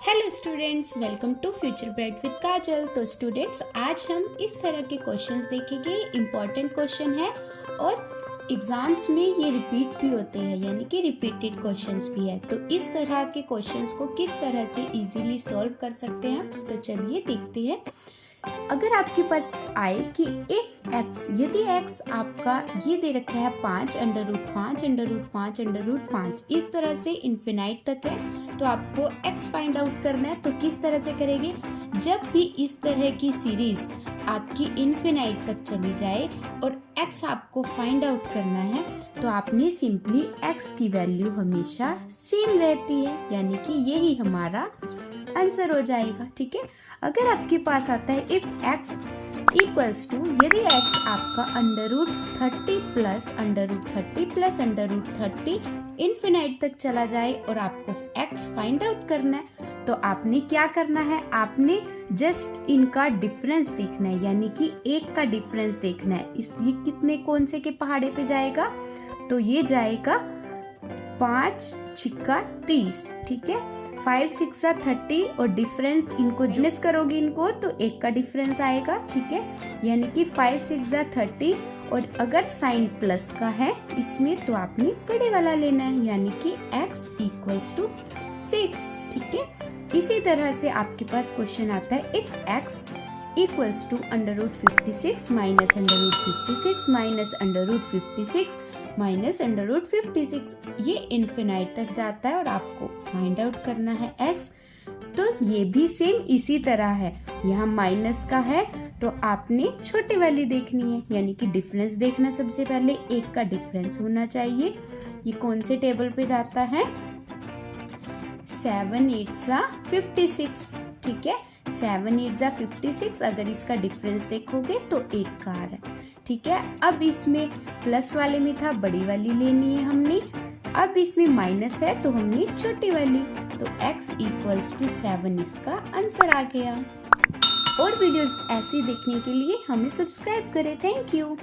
Hello students, welcome to future bright with Kajal. तो students, आज हम इस तरह के क्वेश्चंस देखेंगे। इम्पॉर्टेंट क्वेश्चन है और एग्जाम्स में ये रिपीट भी होते हैं, यानी कि रिपीटेड क्वेश्चंस भी है। तो इस तरह के क्वेश्चंस को किस तरह से इजीली सॉल्व कर सकते हैं, तो चलिए देखते हैं। अगर आपके पास आए कि इफ x, यदि x आपका ये दे रखा है 5 under root 5 under root 5 under root 5, इस तरह से इन्फिनाइट तक है, तो आपको x फाइंड आउट करना है। तो किस तरह से करेंगे? जब भी इस तरह की सीरीज आपकी इन्फिनाइट तक चली जाए और x आपको फाइंड आउट करना है, तो आपने सिंपली x की वैल्यू हमेशा सेम रहती है, यानी कि यही हमारा आंसर हो जाएगा। ठीक है, अगर आपके पास आता है इफ x इक्वल्स टू, यदि x आपका under root 30 plus under root 30 plus under root 30 infinite तक चला जाए और आपको x फाइंड आउट करना है, तो आपने क्या करना है? आपने जस्ट इनका डिफरेंस देखना है, यानी कि एक का डिफरेंस देखना है। ये कितने कौन से के पहाड़े पे जाएगा? तो ये जाएगा 5 छिक्का 30। ठीक है, 5 6 30 और डिफरेंस इनको माइनस करोगे इनको, तो एक का डिफरेंस आएगा। ठीक है, यानी कि 5 6 30, और अगर साइन प्लस का है इसमें, तो आपने बड़े वाला लेना है, यानी कि x इक्वल्स टू 6। ठीक है, इसी तरह से आपके पास क्वेश्चन आता है if x equals to under root 56 minus under root 56 minus under root 56 minus under root 56, ये इन्फिनाइट तक जाता है और आपको फाइंड आउट करना है x। तो ये भी सेम इसी तरह है, यहाँ माइनस का है तो आपने छोटी वाली देखनी है, यानी कि डिफरेंस देखना। सबसे पहले एक का डिफरेंस होना चाहिए। ये कौन से टेबल पे जाता है? 7 8 56। ठीक है, 7 8 56। अगर इसका डिफरेंस देखोगे तो एक का आ रहा है। ठीक है, अब इसमें प्लस वाले में था, बड़ी वाली लेनी है हमने। अब इसमें माइनस है तो हमने छोटी वाली, तो x इक्वल्स टू 7 इसका आंसर आ गया। और वीडियोस ऐसे देखने के लिए हमें सब्सक्राइब करें। Thank you.